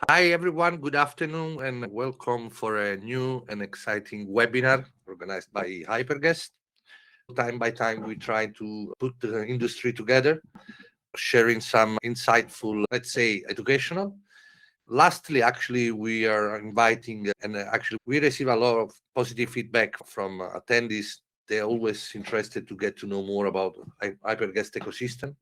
Hi, everyone. Good afternoon and welcome for a new and exciting webinar organized by HyperGuest. Time by time, we try to put the industry together, sharing some insightful, let's say, educational. Lastly, actually, we are inviting, and actually, we receive a lot of positive feedback from attendees. They're always interested to get to know more about HyperGuest ecosystem.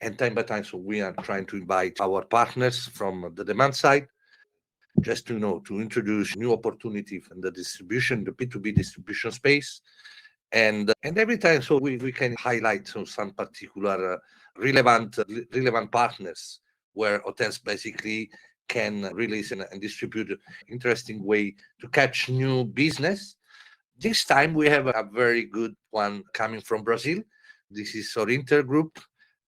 And time by time, so we are trying to invite our partners from the demand side just to introduce new opportunity from the distribution, the B2B distribution space. And every time, so we can highlight some particular relevant partners where hotels basically can release and distribute interesting way to catch new business. This time we have a very good one coming from Brazil. This is Orinter Group.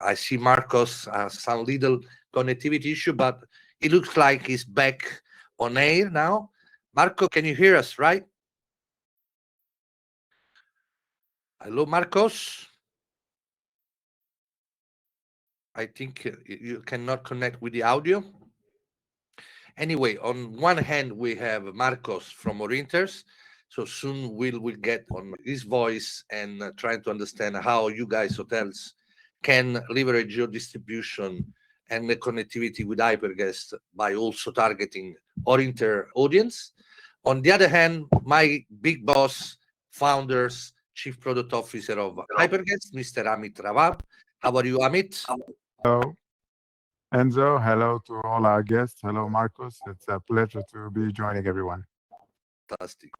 I see Marcos has some little connectivity issue, but it looks like he's back on air now. Marco, can you hear us, right? Hello, Marcos. I think you cannot connect with the audio. Anyway, on one hand, we have Marcos from Orinters. So soon we'll get on his voice and trying to understand how you guys hotels can leverage your distribution and the connectivity with HyperGuest by also targeting Orinter audience. On the other hand, my big boss, founders, chief product officer of HyperGuest, Mr. Amit Rawab. How are you, Amit? Hello, Enzo. Hello to all our guests. Hello, Marcos. It's a pleasure to be joining everyone. Fantastic.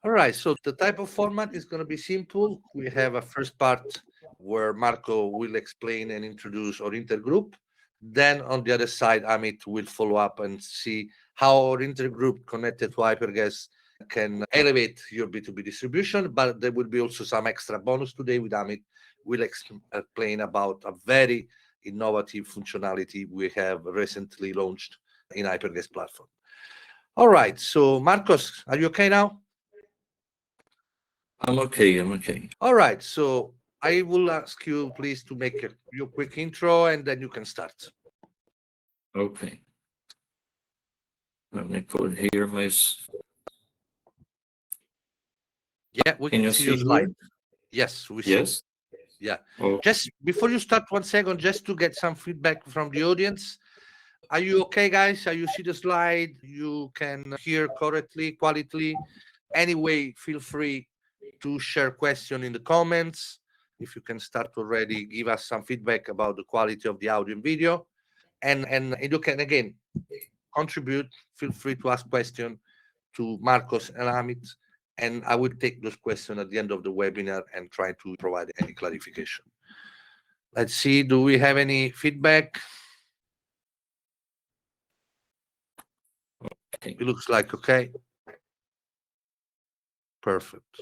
All right, so the type of format is going to be simple. We have a first part where Marco will explain and introduce our intergroup. Then on the other side, Amit will follow up and see how our intergroup connected to HyperGuest can elevate your B2B distribution. But there will be also some extra bonus today with Amit. Will explain about a very innovative functionality we have recently launched in HyperGuest platform. All right, so Marcos, are you okay now? I'm okay. All right, so I will ask you please to make your quick intro and then you can start. Okay. Let me put here my. Yeah, we Can can you see your see slide. here? Yes, we see. Yes. Yeah. Oh, Just before you start, 1 second, just to get some feedback from the audience. Are you okay, guys? Are you see the slide? You can hear correctly, quality. Anyway, feel free to share question in the comments. If you can start already, give us some feedback about the quality of the audio and video. And you can again contribute. Feel free to ask question to Marcos and Amit, and I will take those questions at the end of the webinar and try to provide any clarification. Let's see, do we have any feedback? okay. It looks like okay. Perfect.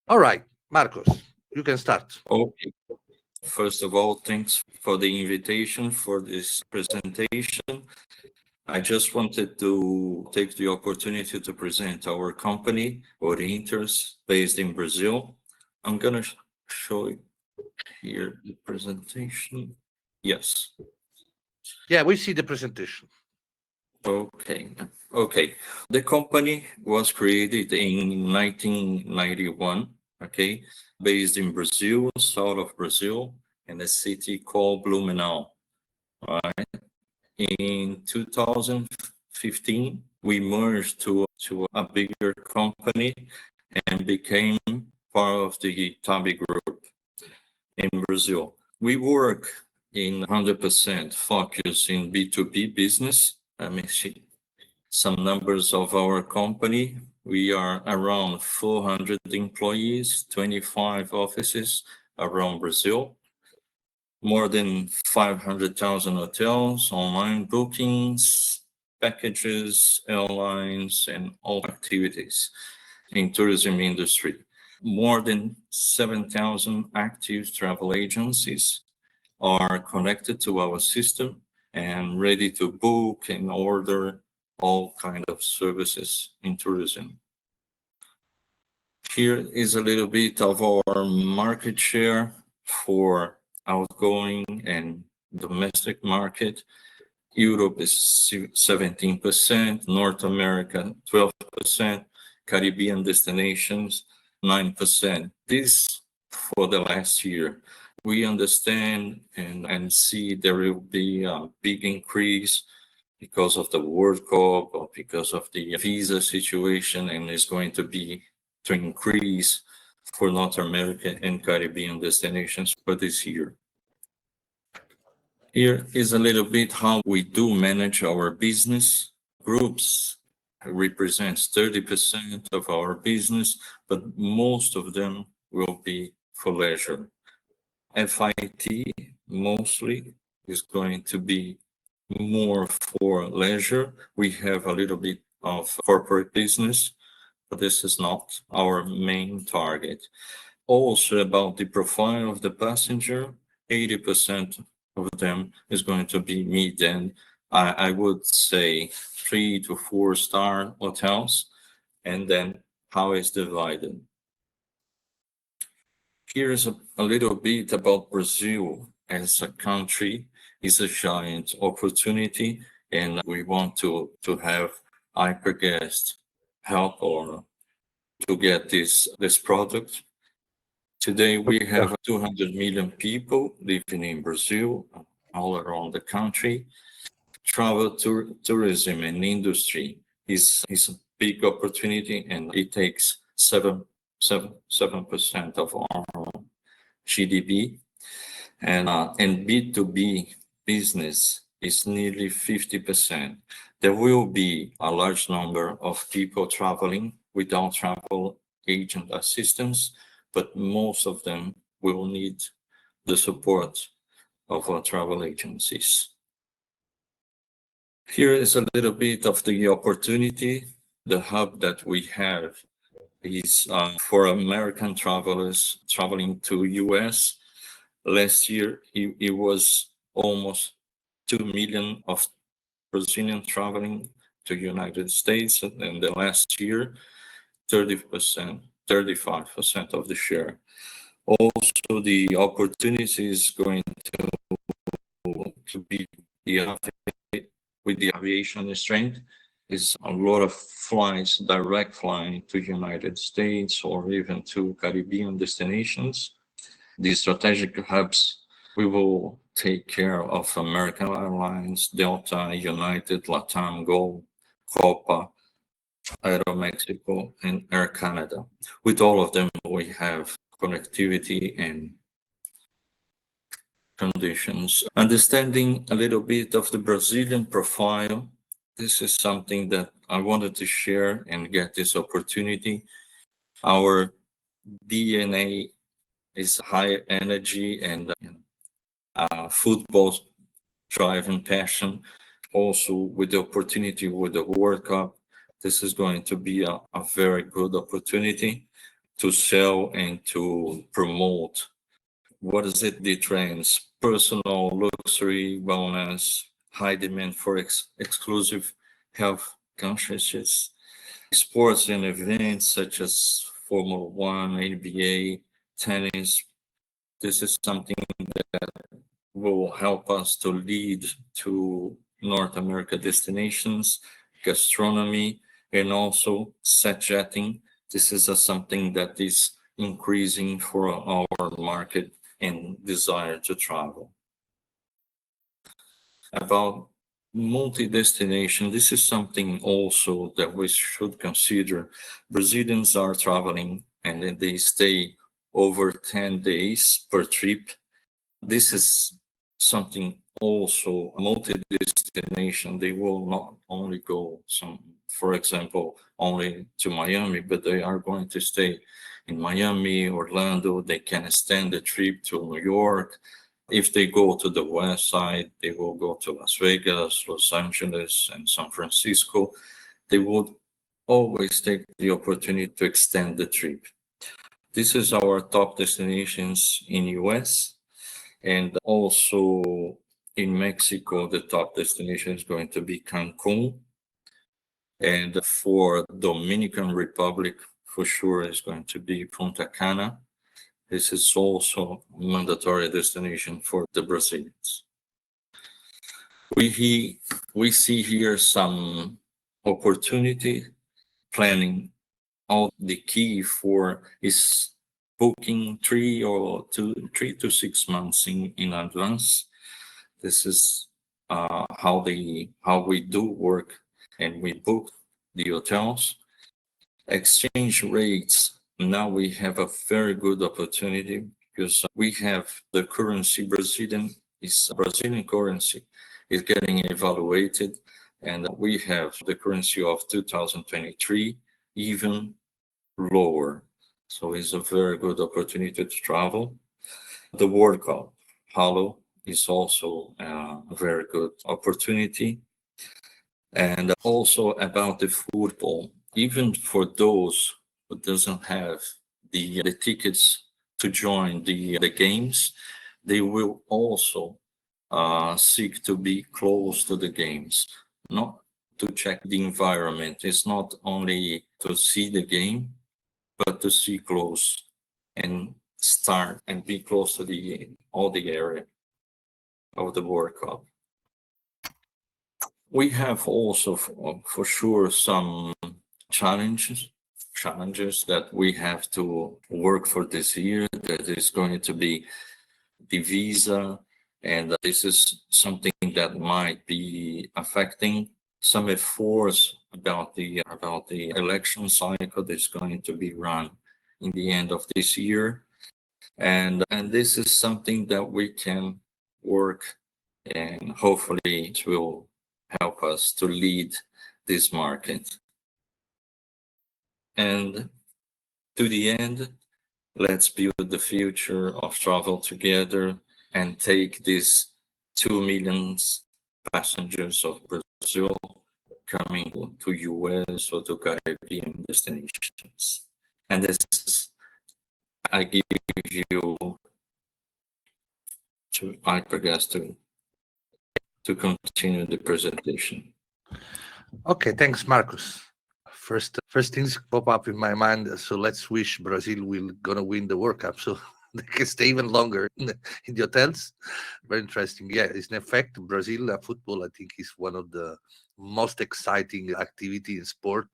All right, Marcos, you can start. Okay. First of all, thanks for the invitation for this presentation. I just wanted to take the opportunity to present our company, Orinters, based in Brazil. I'm gonna show you here the presentation. Yes. Yeah, we see the presentation. Okay. The company was created in 1991, okay, based in Brazil, south of Brazil, in a city called Blumenau. All right. In 2015, we merged to a bigger company and became part of the Tabi Group in Brazil. We work in 100% focus in B2B business. Let me see some numbers of our company. We are around 400 employees, 25 offices around Brazil, more than 500,000 hotels, online bookings, packages, airlines, and all activities in tourism industry. More than 7,000 active travel agencies are connected to our system and ready to book and order all kind of services in tourism. Here is a little bit of our market share for outgoing and domestic market. Europe is 17%, North America 12%, Caribbean destinations 9%. This for the last year. We understand and see there will be a big increase because of the World Cup or because of the visa situation, and it's going to increase for North America and Caribbean destinations for this year. Here is a little bit how we do manage our business. Groups represents 30% of our business, but most of them will be for leisure. FIT mostly is going to be more for leisure. We have a little bit of corporate business, but this is not our main target. Also about the profile of the passenger, 80% of them is going to be mid-end. I would say 3 to 4 star hotels, and then how it's divided. Here's a little bit about Brazil as a country. It's a giant opportunity, and we want to have HyperGuest help or to get this product. Today we have 200 million people living in Brazil, all around the country. Travel tourism and industry is a big opportunity, and it takes 7% of our GDP, and B2B business is nearly 50%. There will be a large number of people traveling without travel agent assistance, but most of them will need the support of our travel agencies. Here is a little bit of the opportunity. The hub that we have is for American travelers traveling to US. Last year, it was almost 2 million of Brazilian traveling to United States, and the last year, 35% of the share. Also, the opportunity is going to be with the aviation strength is a lot of flights, direct flying to United States or even to Caribbean destinations. The strategic hubs, we will take care of American Airlines, Delta, United, LATAM, Go, Copa, Aeromexico, and Air Canada. With all of them, we have connectivity and conditions. Understanding a little bit of the Brazilian profile, this is something that I wanted to share and get this opportunity. Our DNA is high energy and football drive and passion. Also, with the opportunity with the World Cup, this is going to be a very good opportunity to sell and to promote. What is it? The trends: personal, luxury, wellness, high demand for exclusive health consciousness, sports and events such as Formula One, NBA, tennis. This is something that will help us to lead to North America destinations, gastronomy, and also set jetting. This is something that is increasing for our market and desire to travel. About multi-destination, this is something also that we should consider. Brazilians are traveling and then they stay over 10 days per trip. This is something also multi-destination. They will not only go for example, only to Miami, but they are going to stay in Miami, Orlando. They can extend the trip to New York. If they go to the west side, they will go to Las Vegas, Los Angeles, and San Francisco. They would always take the opportunity to extend the trip. This is our top destinations in US, and also in Mexico, the top destination is going to be Cancun. And for Dominican Republic, for sure, is going to be Punta Cana. This is also a mandatory destination for the Brazilians. We see here some opportunity planning. All the key for is booking 3 to 6 months in advance. This is how we do work, and we book the hotels. Exchange rates. Now we have a very good opportunity because we have the currency Brazilian currency is getting evaluated, and we have the currency of 2023 even lower. So it's a very good opportunity to travel. The World Cup, Halo, is also a very good opportunity. And also about the football, even for those who doesn't have the tickets to join the games, they will also seek to be close to the games, not to check the environment. It's not only to see the game, but to see close and start and be close to all the area of the World Cup. We have also for sure some challenges that we have to work for this year. That is going to be the visa, and this is something that might be affecting some efforts about the election cycle that's going to be run in the end of this year, and this is something that we can work, and hopefully it will help us to lead this market. And to the end, let's build the future of travel together and take these 2 million passengers of Brazil coming to US or to Caribbean destinations. And this is, I give you to HyperGuest to continue the presentation. Okay, thanks, Marcus. First things pop up in my mind. So let's wish Brazil will gonna win the World Cup, so they can stay even longer in the hotels. Very interesting. Yeah, it's in effect Brazil football. I think is one of the most exciting activity in sport,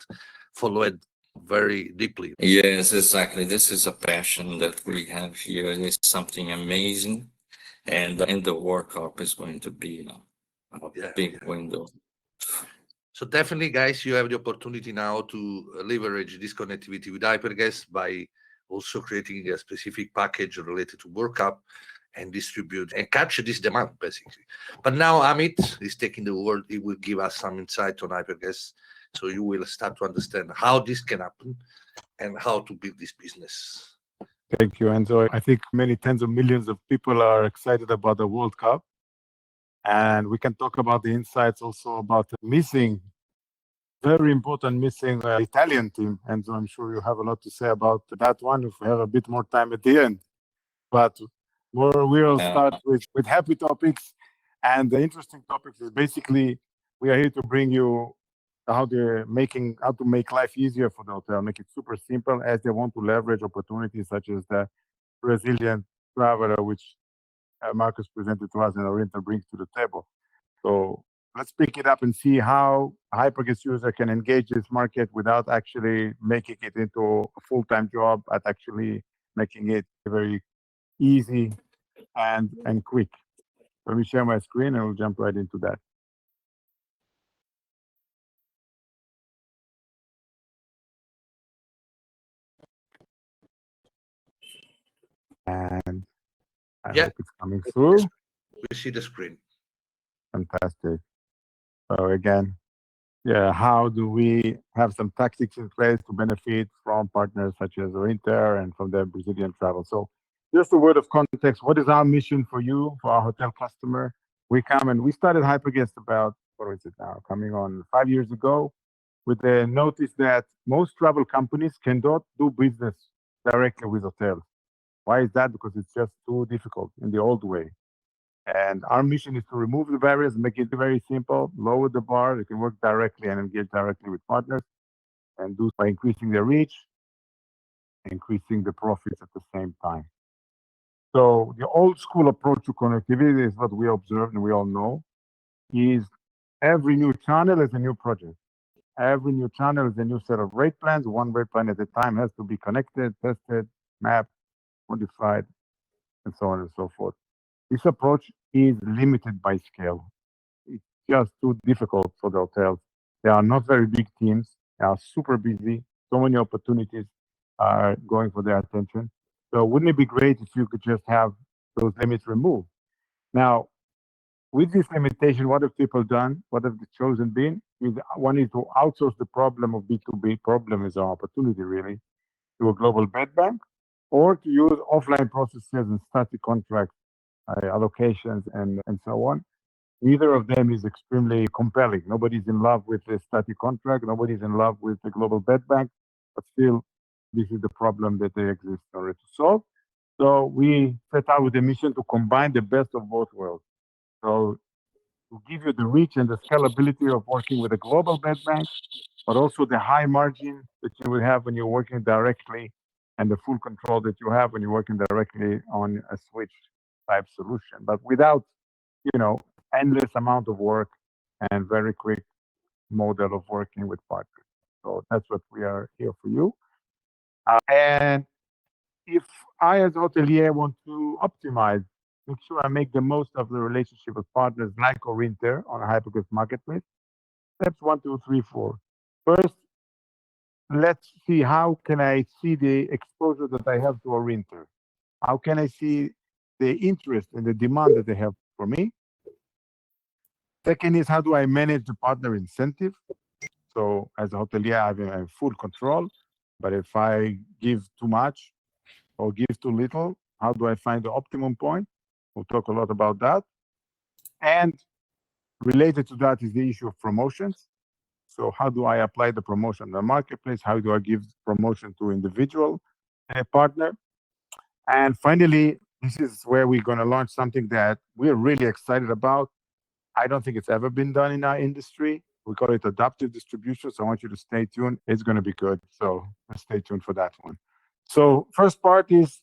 followed very deeply. Yes, exactly. This is a passion that we have here. It's something amazing, and the World Cup is going to be a big window. So definitely, guys, you have the opportunity now to leverage this connectivity with HyperGuest by also creating a specific package related to World Cup and distribute and capture this demand, basically. But now Amit is taking the word. He will give us some insight on HyperGuest, so you will start to understand how this can happen and how to build this business. Thank you, Enzo. I think many tens of millions of people are excited about the World Cup. And we can talk about the insights also about the very important missing Italian team. And so I'm sure you have a lot to say about that one if we have a bit more time at the end. But we'll start with happy topics. And the interesting topics is basically we are here to bring you how to make life easier for the hotel, make it super simple as they want to leverage opportunities such as the Brazilian traveler, which Marcus presented to us and Orinter brings to the table. So let's pick it up and see how a HyperGuest user can engage this market without actually making it into a full-time job, at actually making it very easy and quick. Let me share my screen and we'll jump right into that. And I hope it's coming through. We see the screen. Fantastic. So again, how do we have some tactics in place to benefit from partners such as Orinter and from the Brazilian travel? So just a word of context, what is our mission for you, for our hotel customer? We started HyperGuest about, what is it now, coming on 5 years ago, with the notice that most travel companies cannot do business directly with hotels. Why is that? Because it's just too difficult in the old way. And our mission is to remove the barriers, make it very simple, lower the bar. They can work directly and engage directly with partners, and do by increasing their reach, increasing the profits at the same time. So the old school approach to connectivity is what we observed and we all know. is every new channel is a new project. Every new channel is a new set of rate plans. One rate plan at a time has to be connected, tested, mapped, modified, and so on and so forth. This approach is limited by scale. It's just too difficult for the hotels. They are not very big teams. They are super busy. So many opportunities are going for their attention. So wouldn't it be great if you could just have those limits removed? Now, with this limitation, what have people done? What have the chosen been? One is to outsource the problem of B2B. Problem is an opportunity, really, to a global bed bank, or to use offline processes and static contracts, allocations, and so on. Neither of them is extremely compelling. Nobody's in love with the static contract. Nobody's in love with the global bed bank. But still, this is the problem that they exist in order to solve. So we set out with a mission to combine the best of both worlds. So to give you the reach and the scalability of working with a global bed bank, but also the high margin that you will have when you're working directly and the full control that you have when you're working directly on a switch type solution, but without, endless amount of work and very quick model of working with partners. So that's what we are here for you. And if I, as hotelier, want to optimize, make sure I make the most of the relationship with partners like Orinter on a HyperGuest marketplace. Steps 1, 2, 3, 4. First, let's see how can I see the exposure that I have to Orinter. How can I see the interest and the demand that they have for me? Second is how do I manage the partner incentive? So as a hotelier, I have full control. But if I give too much or give too little, how do I find the optimum point? We'll talk a lot about that. And related to that is the issue of promotions. So how do I apply the promotion in the marketplace? How do I give promotion to individual partner? And finally, this is where we're going to launch something that we're really excited about. I don't think it's ever been done in our industry. We call it adaptive distribution. So I want you to stay tuned. It's going to be good. So stay tuned for that one. So first part is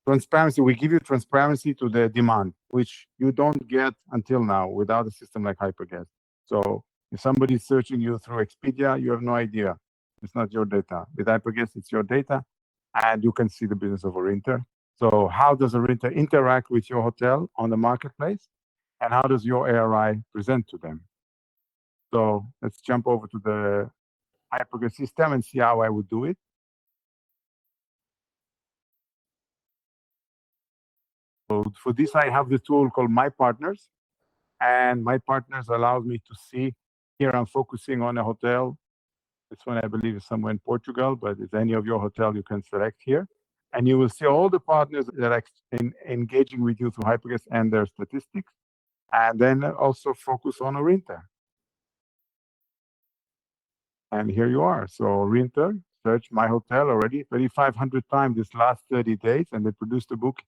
transparency. We give you transparency to the demand, which you don't get until now without a system like HyperGuest. So if somebody's searching you through Expedia, you have no idea. It's not your data. With HyperGuest, it's your data, and you can see the business of Orinter. So how does Orinter interact with your hotel on the marketplace? And how does your ARI present to them? So let's jump over to the HyperGuest system and see how I would do it. So for this, I have the tool called My Partners. And My Partners allows me to see, here I'm focusing on a hotel. This one, I believe, is somewhere in Portugal, but if any of your hotel, you can select here. And you will see all the partners that are engaging with you through HyperGuest and their statistics. And then also focus on Orinter. And here you are. So Orinter, search my hotel already 3,500 times this last 30 days, and they produced a book.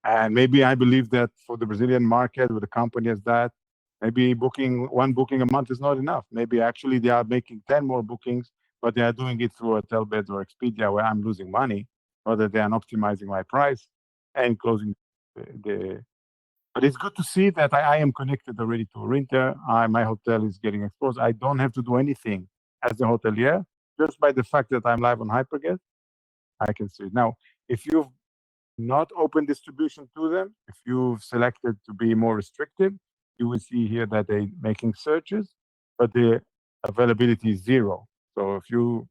And maybe I believe that for the Brazilian market, with a company as that, maybe one booking a month is not enough. Maybe actually they are making 10 more bookings, but they are doing it through Hotelbeds or Expedia, where I'm losing money, rather than optimizing my price and closing the. But it's good to see that I am connected already to Orinter. My hotel is getting exposed. I don't have to do anything as a hotelier. Just by the fact that I'm live on HyperGuest, I can see it. Now, if you've not open distribution to them, if you've selected to be more restrictive, you will see here that they're making searches, but the availability is 0. So if you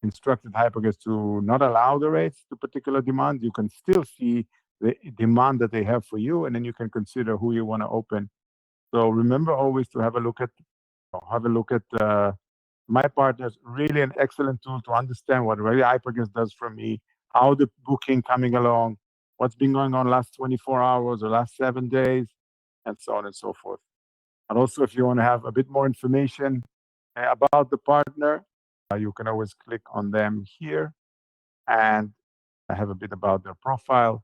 instructed HyperGuest to not allow the rates to particular demand, you can still see the demand that they have for you, and then you can consider who you want to open. So remember always to have a look at My Partners. Really an excellent tool to understand what really HyperGuest does for me, how the booking coming along, what's been going on last 24 hours or last 7 days, and so on and so forth. And also, if you want to have a bit more information about the partner, you can always click on them here, and I have a bit about their profile,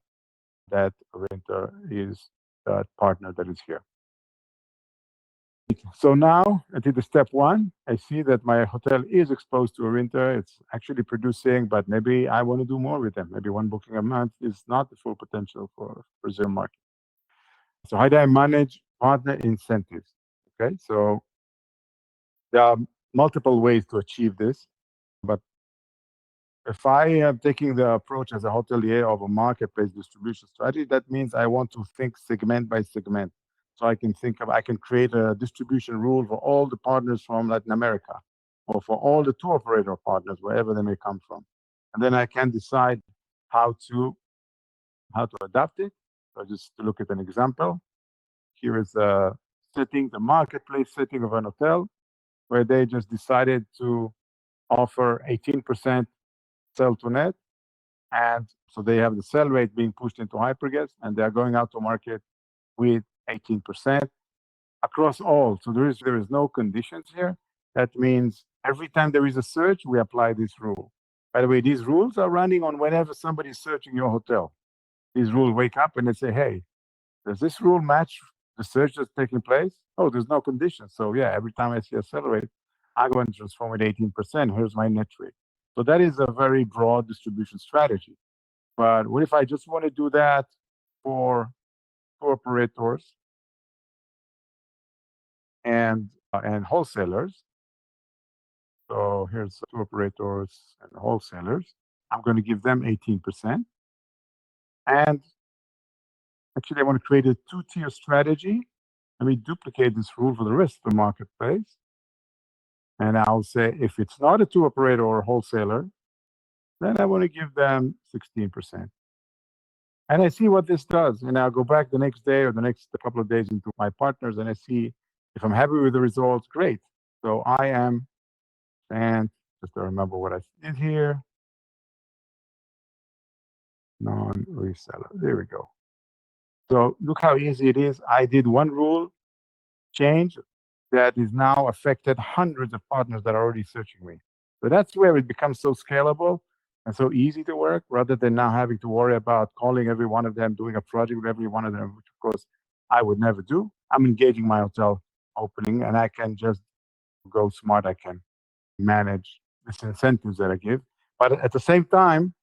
that Orinter is that partner that is here. So now I did the step 1. I see that my hotel is exposed to Orinter. It's actually producing, but maybe I want to do more with them. Maybe one booking a month is not the full potential for Brazil market. So how do I manage partner incentives? Okay, so there are multiple ways to achieve this, but if I am taking the approach as a hotelier of a marketplace distribution strategy, that means I want to think segment by segment. So I can create a distribution rule for all the partners from Latin America, or for all the tour operator partners, wherever they may come from. And then I can decide how to adapt it. So just to look at an example, here is a setting, the marketplace setting of an hotel, where they just decided to offer 18% sell to net. And so they have the sell rate being pushed into HyperGuest, and they are going out to market with 18% across all. So there is no conditions here. That means every time there is a search, we apply this rule. By the way, these rules are running on whenever somebody's searching your hotel. These rules wake up and they say, hey, does this rule match the search that's taking place? Oh, there's no condition. So yeah, every time I see a sell rate, I go and transform it 18%. Here's my net rate. So that is a very broad distribution strategy. But what if I just want to do that for tour operators and wholesalers? So here's tour operators and wholesalers. I'm going to give them 18%. And actually, I want to create a two-tier strategy. Let me duplicate this rule for the rest of the marketplace. And I'll say, if it's not a tour operator or a wholesaler, then I want to give them 16%. And I see what this does. And I'll go back the next day or the next couple of days into my partners, and I see if I'm happy with the results, great. So I am, and just to remember what I did here, non-reseller. There we go. So look how easy it is. I did one rule change that is now affected hundreds of partners that are already searching me. So that's where it becomes so scalable and so easy to work, rather than now having to worry about calling every one of them, doing a project with every one of them, which of course I would never do. I'm engaging my hotel opening, and I can just go smart. I can manage these incentives that I give. But at the same time,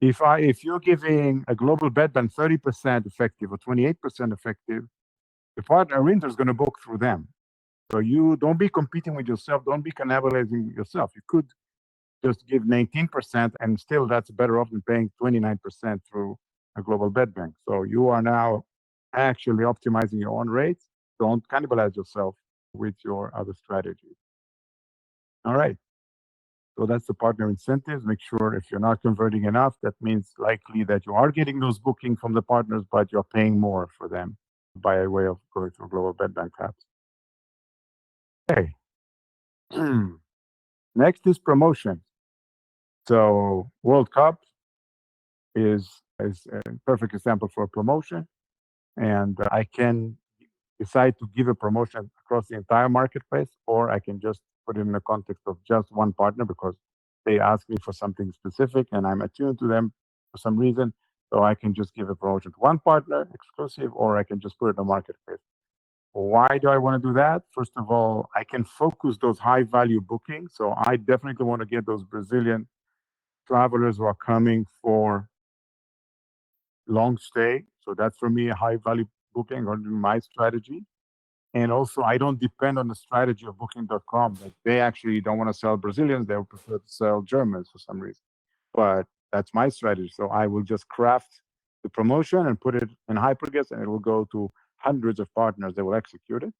if you're giving a global bed ban 30% effective or 28% effective, the partner Orinter is going to book through them. So you don't be competing with yourself. Don't be cannibalizing yourself. You could just give 19%, and still that's better off than paying 29% through a global bed bank. So you are now actually optimizing your own rates. Don't cannibalize yourself with your other strategies. All right. So that's the partner incentives. Make sure if you're not converting enough, that means likely that you are getting those bookings from the partners, but you're paying more for them by way of going through global bed bank apps. Okay. Next is promotion. So World Cup is a perfect example for a promotion. And I can decide to give a promotion across the entire marketplace, or I can just put it in the context of just one partner because they ask me for something specific and I'm attuned to them for some reason. So I can just give a promotion to one partner exclusive, or I can just put it in the marketplace. Why do I want to do that? First of all, I can focus those high value bookings. So I definitely want to get those Brazilian travelers who are coming for long stay. So that's for me a high value booking or my strategy. And also, I don't depend on the strategy of booking.com. Like, they actually don't want to sell Brazilians. They would prefer to sell Germans for some reason. But that's my strategy. So I will just craft the promotion and put it in HyperGuest, and it will go to hundreds of partners that will execute it.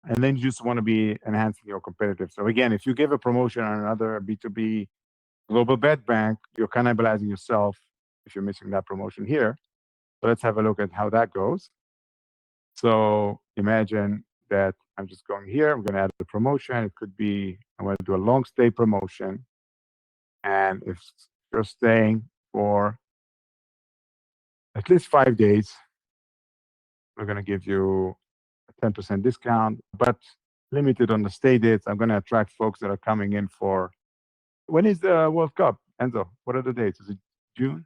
And then you just want to be enhancing your competitive. So again, if you give a promotion on another B2B global bed bank, you're cannibalizing yourself if you're missing that promotion here. So let's have a look at how that goes. So imagine that I'm just going here. I'm going to add the promotion. It could be, I'm going to do a long stay promotion. And if you're staying for at least 5 days, we're going to give you a 10% discount, but limited on the stay dates. I'm going to attract folks that are coming in for, when is the World Cup, Enzo? What are the dates? Is it June?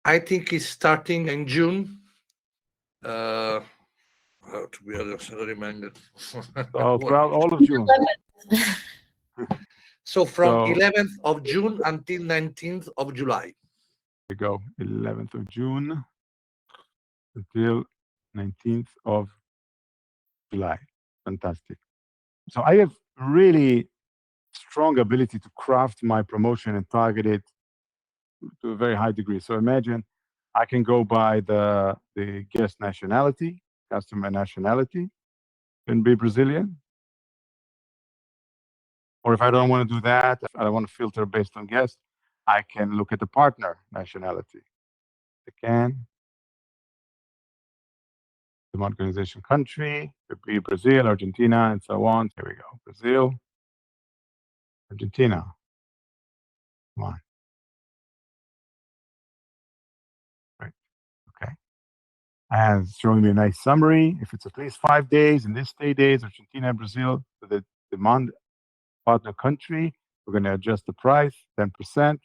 I think it's starting in June. To be honest, I don't remember. So throughout all of June. So from 11th of June until 19th of July. There we go, 11th of June until 19th of July. Fantastic. So I have really strong ability to craft my promotion and target it to a very high degree. So imagine I can go by the guest nationality, customer nationality, can be Brazilian. Or if I don't want to do that, if I want to filter based on guest, I can look at the partner nationality. I can. The organization country, could be Brazil, Argentina, and so on. Here we go. Brazil, Argentina. Come on. Right. Okay. And it's showing me a nice summary. If it's at least 5 days in this 3 days, Argentina and Brazil, so the demand partner country, we're going to adjust the price 10%.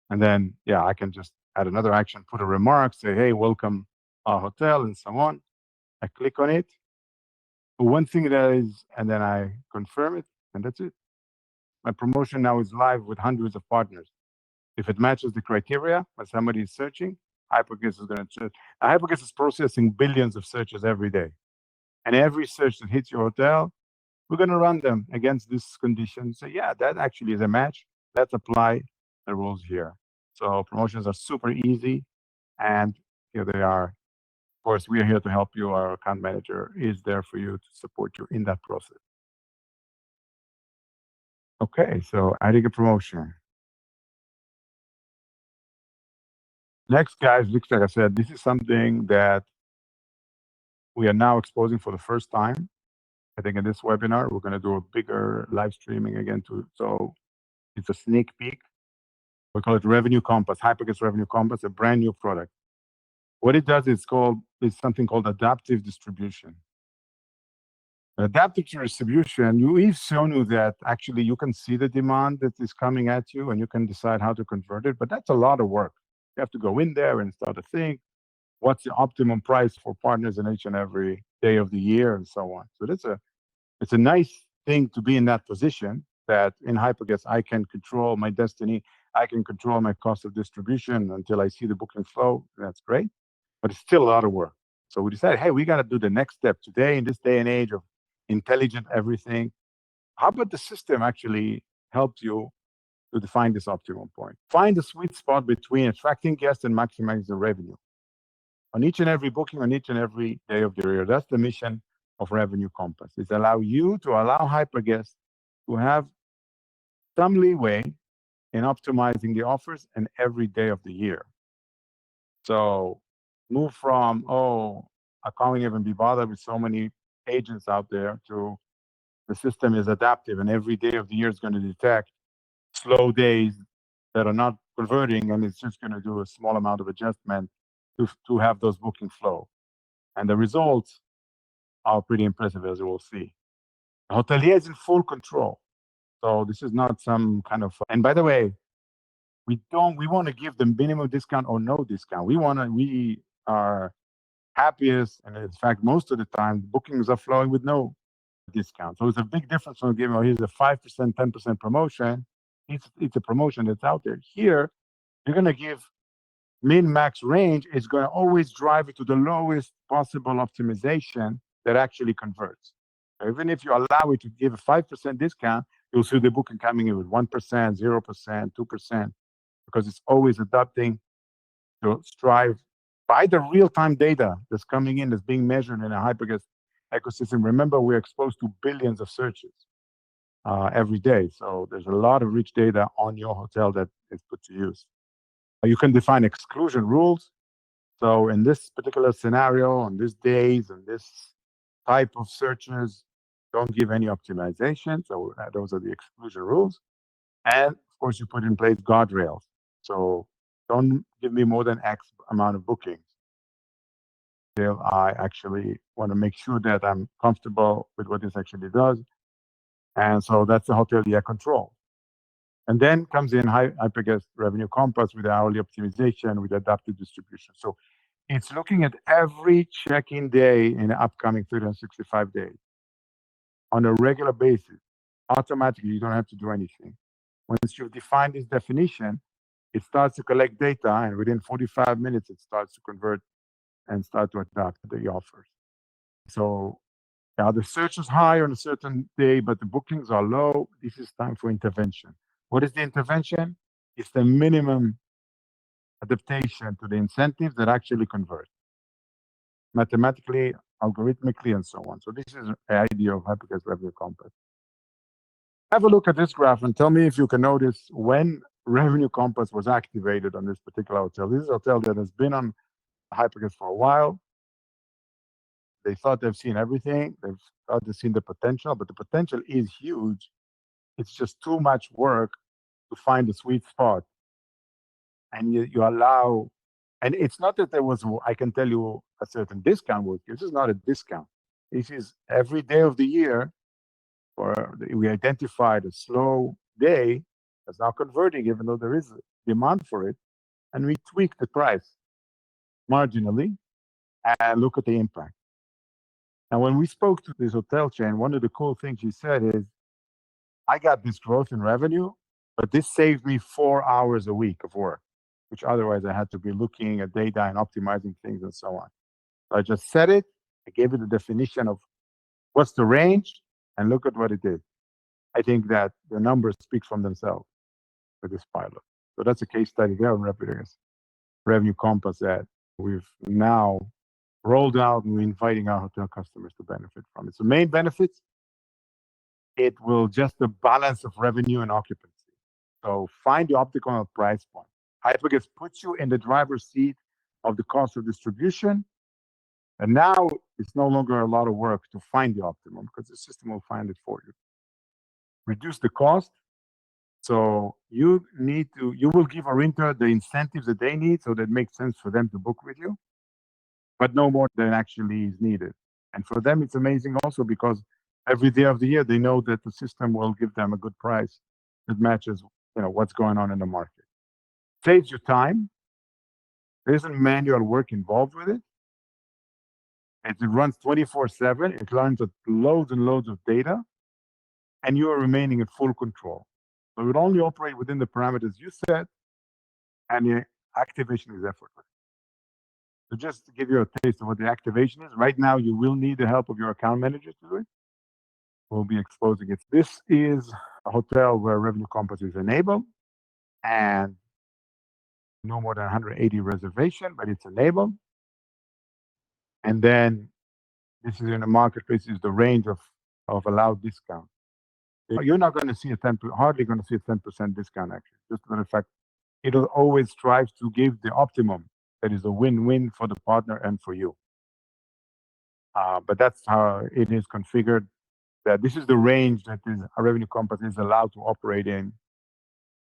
And then, yeah, I can just add another action, put a remark, say, hey, welcome our hotel, and so on. I click on it. But one thing that is, and then I confirm it, and that's it. My promotion now is live with hundreds of partners. If it matches the criteria when somebody is searching, HyperGuest is going to search. HyperGuest is processing billions of searches every day. And every search that hits your hotel, we're going to run them against this condition. So yeah, that actually is a match. Let's apply the rules here. So promotions are super easy, and here they are. Of course, we are here to help you. Our account manager is there for you to support you in that process. Okay, so adding a promotion. Next, guys, looks like I said, this is something that we are now exposing for the first time. I think in this webinar, we're going to do a bigger live streaming again too. So it's a sneak peek. We call it Revenue Compass, HyperGuest Revenue Compass, a brand new product. What it does is something called adaptive distribution. Adaptive distribution, we've shown you that actually you can see the demand that is coming at you and you can decide how to convert it, but that's a lot of work. You have to go in there and start to think, what's the optimum price for partners in each and every day of the year and so on. So it's a nice thing to be in that position that in HyperGuest, I can control my destiny. I can control my cost of distribution until I see the booking flow. That's great, but it's still a lot of work. So we decided, hey, we got to do the next step today in this day and age of intelligent everything. How about the system actually helps you to define this optimum point? Find the sweet spot between attracting guests and maximizing the revenue on each and every booking, on each and every day of the year. That's the mission of Revenue Compass. It's allow HyperGuest to have some leeway in optimizing the offers and every day of the year. So move from, I can't even be bothered with so many agents out there, to the system is adaptive and every day of the year is going to detect slow days that are not converting, and it's just going to do a small amount of adjustment to have those booking flow. And the results are pretty impressive, as you will see. The hotelier is in full control. So this is not some kind of, and by the way, we want to give them minimum discount or no discount. We are happiest, and in fact, most of the time, bookings are flowing with no discount. So it's a big difference from giving, here's a 5%, 10% promotion. It's a promotion that's out there. Here, you're going to give min-max range. Is going to always drive it to the lowest possible optimization that actually converts. So even if you allow it to give a 5% discount, you'll see the booking coming in with 1%, 0%, 2%, because it's always adapting to strive by the real-time data that's coming in, that's being measured in a HyperGuest ecosystem. Remember, we're exposed to billions of searches every day. So there's a lot of rich data on your hotel that is put to use. You can define exclusion rules. So in this particular scenario, on these days, on this type of searches, don't give any optimization. So those are the exclusion rules. And of course, you put in place guardrails. So don't give me more than X amount of bookings. I actually want to make sure that I'm comfortable with what this actually does. And so that's the hotelier control. And then comes in HyperGuest Revenue Compass with hourly optimization, with adaptive distribution. So it's looking at every check-in day in the upcoming 365 days on a regular basis. Automatically, you don't have to do anything. Once you've defined this definition, it starts to collect data, and within 45 minutes, it starts to convert and start to adapt the offers. So The search is high on a certain day, but the bookings are low. This is time for intervention. What is the intervention? It's the minimum adaptation to the incentives that actually convert mathematically, algorithmically, and so on. So this is the idea of HyperGuest Revenue Compass. Have a look at this graph and tell me if you can notice when Revenue Compass was activated on this particular hotel. This is a hotel that has been on HyperGuest for a while. They thought they've seen everything. They've thought they've seen the potential, but the potential is huge. It's just too much work to find the sweet spot. And you allow, and it's not that there was, I can tell you a certain discount was. This is not a discount. This is every day of the year, or we identified a slow day that's now converting, even though there is demand for it, and we tweak the price marginally and look at the impact. Now, when we spoke to this hotel chain, one of the cool things she said is, I got this growth in revenue, but this saved me 4 hours a week of work, which otherwise I had to be looking at data and optimizing things and so on. So I just set it, I gave it a definition of what's the range, and look at what it did. I think that the numbers speak for themselves for this pilot. So that's a case study there on Revenue Compass that we've now rolled out, and we're inviting our hotel customers to benefit from it. So main benefits, it will just the balance of revenue and occupancy. So find the optimal price point. HyperGuest puts you in the driver's seat of the cost of distribution. And now it's no longer a lot of work to find the optimum because the system will find it for you. Reduce the cost. So you will give Orinter the incentives that they need so that it makes sense for them to book with you, but no more than actually is needed. And for them, it's amazing also because every day of the year, they know that the system will give them a good price that matches, what's going on in the market. Saves you time. There isn't manual work involved with it. It runs 24/7. It learns loads and loads of data, and you are remaining in full control. So it will only operate within the parameters you set, and the activation is effortless. So just to give you a taste of what the activation is, right now you will need the help of your account manager to do it. We'll be exposing it. This is a hotel where Revenue Compass is enabled, and no more than 180 reservation, but it's enabled. And then this is in the marketplace is the range of allowed discount. You're not going to see hardly going to see a 10% discount actually. Just for the fact, it'll always strive to give the optimum that is a win-win for the partner and for you. But that's how it is configured. That this is the range that a Revenue Compass is allowed to operate in,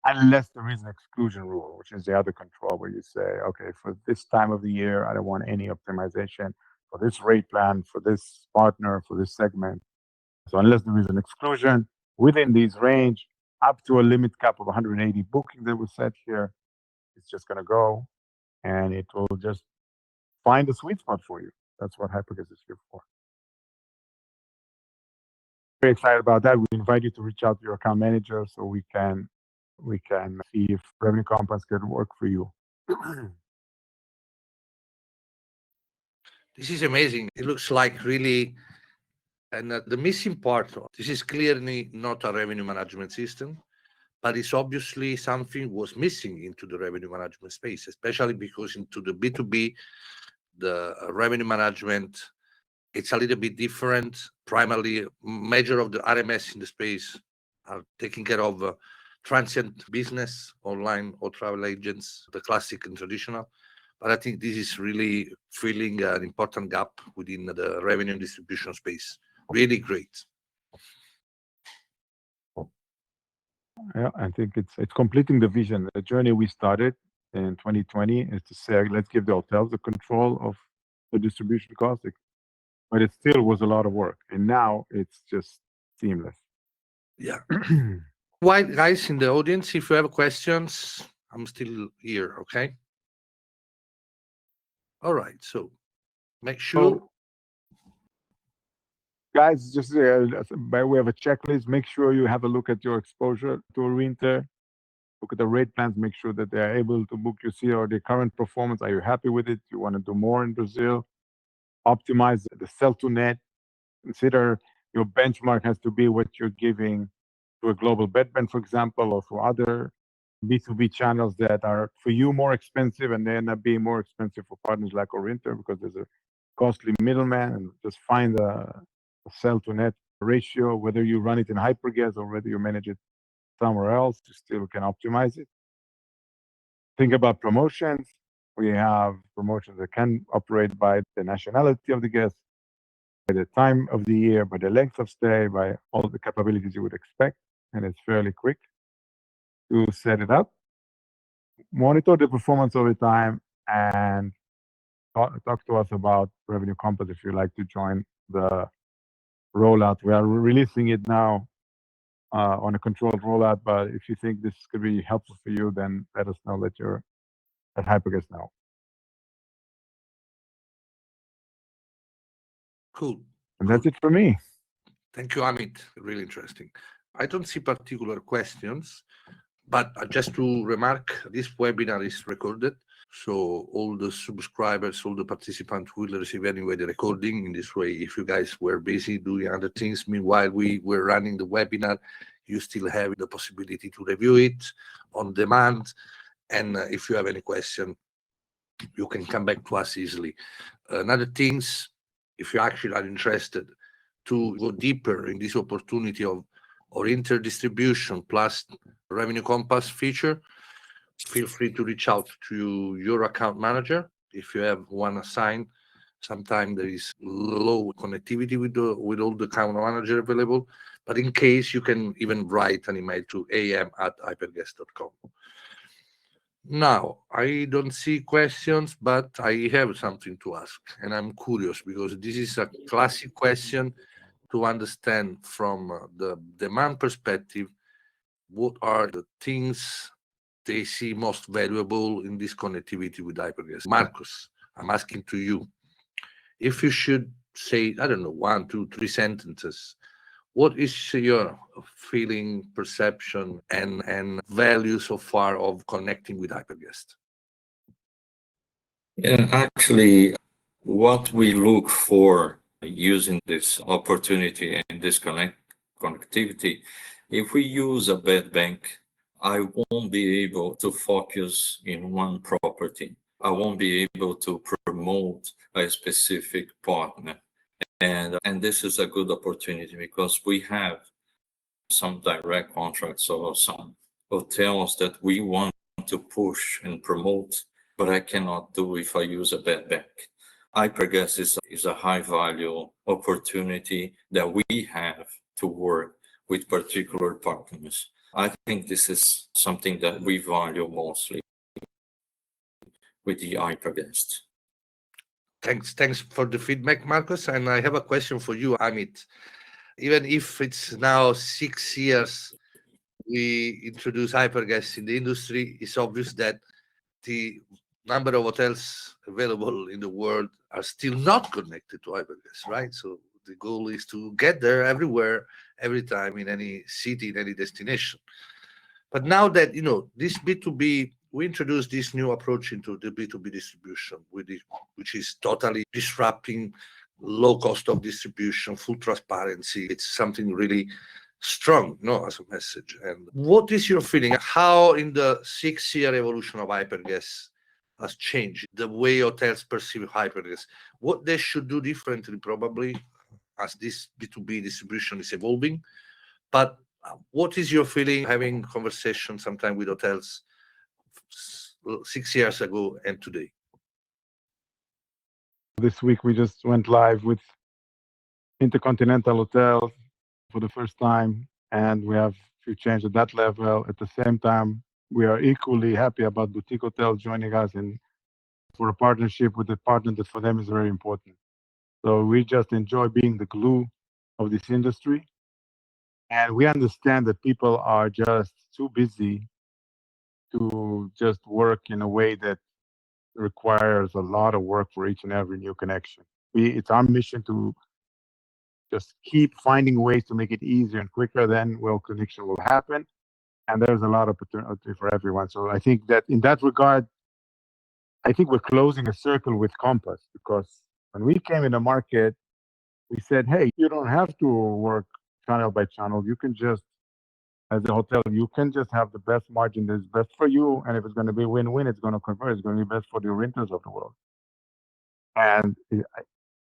unless there is an exclusion rule, which is the other control where you say, okay, for this time of the year, I don't want any optimization for this rate plan, for this partner, for this segment. So unless there is an exclusion within these range, up to a limit cap of 180 bookings that was set here, it's just going to go, and it will just find a sweet spot for you. That's what HyperGuest is here for. Very excited about that. We invite you to reach out to your account manager so we can see if Revenue Compass can work for you. This is amazing. It looks like really, and the missing part, this is clearly not a revenue management system, but it's obviously something was missing into the revenue management space, especially because into the B2B, the revenue management, it's a little bit different. Primarily, major of the RMS in the space are taking care of transient business, online or travel agents, the classic and traditional. But I think this is really filling an important gap within the revenue and distribution space. Really great. Yeah, I think it's completing the vision. The journey we started in 2020 is to say, let's give the hotels the control of the distribution cost, but it still was a lot of work. And now it's just seamless. Yeah. Why, guys in the audience, if you have questions, I'm still here, okay? All right, so make sure. Guys, just by way of a checklist, make sure you have a look at your exposure to Orinter. Look at the rate plans, make sure that they are able to book you, see or the current performance. Are you happy with it? You want to do more in Brazil? Optimize the sell to net. consider your benchmark has to be what you're giving to a global bedband, for example, or for other B2B channels that are for you more expensive and they end up being more expensive for partners like Orinter because there's a costly middleman, and just find a sell to net ratio, whether you run it in HyperGuest or whether you manage it somewhere else, you still can optimize it. Think about promotions. We have promotions that can operate by the nationality of the guest, by the time of the year, by the length of stay, by all the capabilities you would expect, and it's fairly quick to set it up. Monitor the performance over time and talk to us about Revenue Compass if you'd like to join the rollout. We are releasing it now on a controlled rollout, but if you think this could be helpful for you, then let us know that you're at HyperGuest now. Cool. And that's it for me. Thank you, Amit. Really interesting. I don't see particular questions, but just to remark, this webinar is recorded. So all the subscribers, all the participants will receive anyway the recording. In this way, if you guys were busy doing other things, meanwhile we were running the webinar, you still have the possibility to review it on demand. And if you have any question, you can come back to us easily. Another things, if you actually are interested to go deeper in this opportunity of Orinter distribution plus Revenue Compass feature, feel free to reach out to your account manager. If you have one assigned, sometimes there is low connectivity with all the account manager available. But in case, you can even write an email to am@hyperguest.com. Now, I don't see questions, but I have something to ask, and I'm curious because this is a classic question to understand from the demand perspective. What are the things they see most valuable in this connectivity with HyperGuest? Marcus, I'm asking to you. If you should say, I don't know, 1, 2, 3 sentences, what is your feeling, perception, and value so far of connecting with HyperGuest? Yeah, actually, what we look for using this opportunity and this connectivity, if we use a bed bank, I won't be able to focus in one property. I won't be able to promote a specific partner. And this is a good opportunity because we have some direct contracts or some hotels that we want to push and promote, but I cannot do if I use a bed bank. HyperGuest is a high value opportunity that we have to work with particular partners. I think this is something that we value mostly with the HyperGuest. Thanks for the feedback, Marcus. And I have a question for you, Amit. Even if it's now 6 years we introduce HyperGuest in the industry, it's obvious that the number of hotels available in the world are still not connected to HyperGuest, right? So the goal is to get there everywhere, every time, in any city, in any destination. But now that, this B2B, we introduced this new approach into the B2B distribution, which is totally disrupting low cost of distribution, full transparency. It's something really strong, as a message. And what is your feeling? How in the 6-year evolution of HyperGuest has changed the way hotels perceive HyperGuest? What they should do differently, probably, as this B2B distribution is evolving. But what is your feeling having conversations sometime with hotels 6 years ago and today? This week we just went live with Intercontinental Hotels for the first time, and we have a few changes at that level. At the same time, we are equally happy about boutique hotels joining us for a partnership with a partner that for them is very important. So we just enjoy being the glue of this industry. And we understand that people are just too busy to just work in a way that requires a lot of work for each and every new connection. It's our mission to just keep finding ways to make it easier and quicker, then connection will happen. And there's a lot of opportunity for everyone. So I think that in that regard, I think we're closing a circle with Compass, because when we came in the market, we said, hey, you don't have to work channel by channel. You can just, as a hotel, you can just have the best margin that is best for you. And if it's going to be win-win, it's going to convert. It's going to be best for the renters of the world. And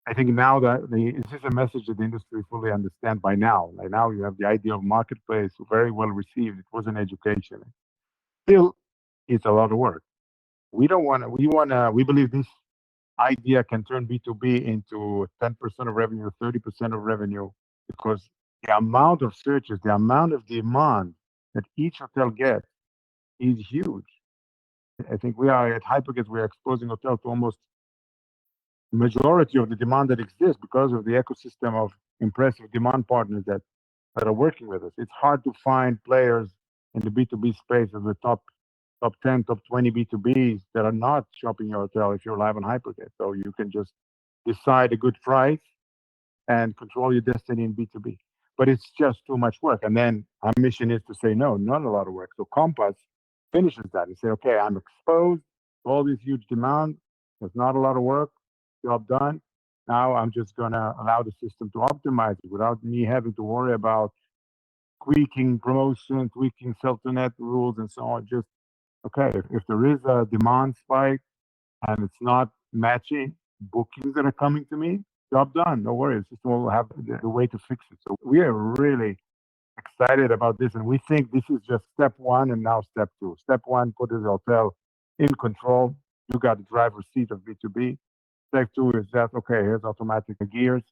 I think now that this is a message that the industry fully understand by now. Like now you have the idea of marketplace, very well received. It was an education. Still, it's a lot of work. We don't want to, we believe this idea can turn B2B into 10% of revenue, 30% of revenue, because the amount of searches, the amount of demand that each hotel gets is huge. I think we are at HyperGuest, we are exposing hotels to almost the majority of the demand that exists because of the ecosystem of impressive demand partners that are working with us. It's hard to find players in the B2B space as the top 10, top 20 B2Bs that are not shopping your hotel if you're live on HyperGuest. So you can just decide a good price and control your destiny in B2B. But it's just too much work. And then our mission is to say, no, not a lot of work. So Compass finishes that and say, okay, I'm exposed to all this huge demand. There's not a lot of work, job done. Now I'm just going to allow the system to optimize it without me having to worry about tweaking promotion, tweaking sell-to-net rules, and so on. Just, okay, if there is a demand spike and it's not matching bookings that are coming to me, job done, no worries. System will have the way to fix it. So we are really excited about this, and we think this is just step one and now step two. Step one, put the hotel in control. You got the driver's seat of B2B. Step two is that, okay, here's automatic gears,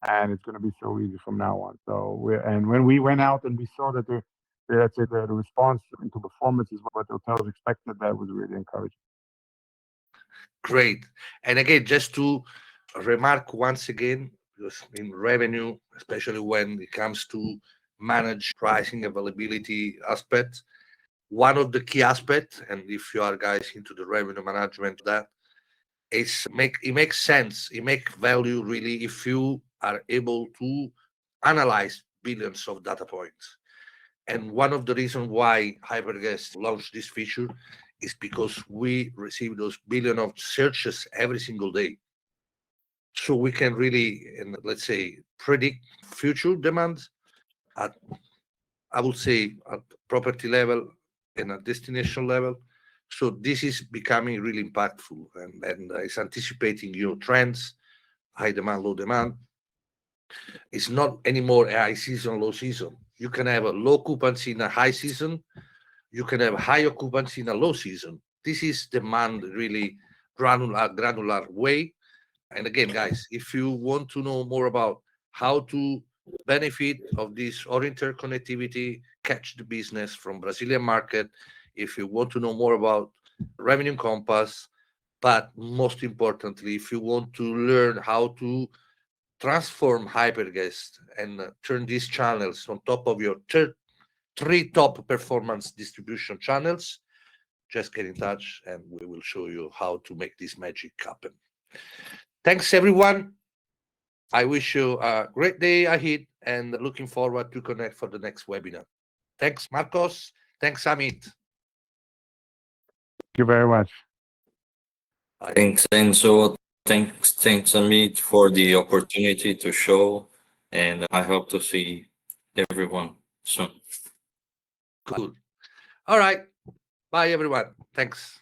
and it's going to be so easy from now on. So when we went out and we saw that the response into performance is what the hotels expected, that was really encouraging. Great. And again, just to remark once again, because in revenue, especially when it comes to manage pricing availability aspects, one of the key aspects, and if you are guys into the revenue management, that is it makes sense, it makes value really if you are able to analyze billions of data points. And one of the reasons why HyperGuest launched this feature is because we receive those billion of searches every single day. So we can really, let's say, predict future demands at, I would say, at property level and at destination level. So this is becoming really impactful, and it's anticipating new trends, high demand, low demand. It's not anymore a high season, low season. You can have a low occupancy in a high season. You can have high occupancy in a low season. This is demand really granular way. And again, guys, if you want to know more about how to benefit of this Orinter connectivity, catch the business from Brazilian market, if you want to know more about Revenue Compass, but most importantly, if you want to learn how to transform HyperGuest and turn these channels on top of your three top performance distribution channels, just get in touch and we will show you how to make this magic happen. Thanks, everyone. I wish you a great day ahead and looking forward to connect for the next webinar. Thanks, Marcos. Thanks, Amit. Thank you very much. Thanks, Enzo. Thanks, Amit, for the opportunity to show, and I hope to see everyone soon. Cool. All right. Bye, everyone. Thanks.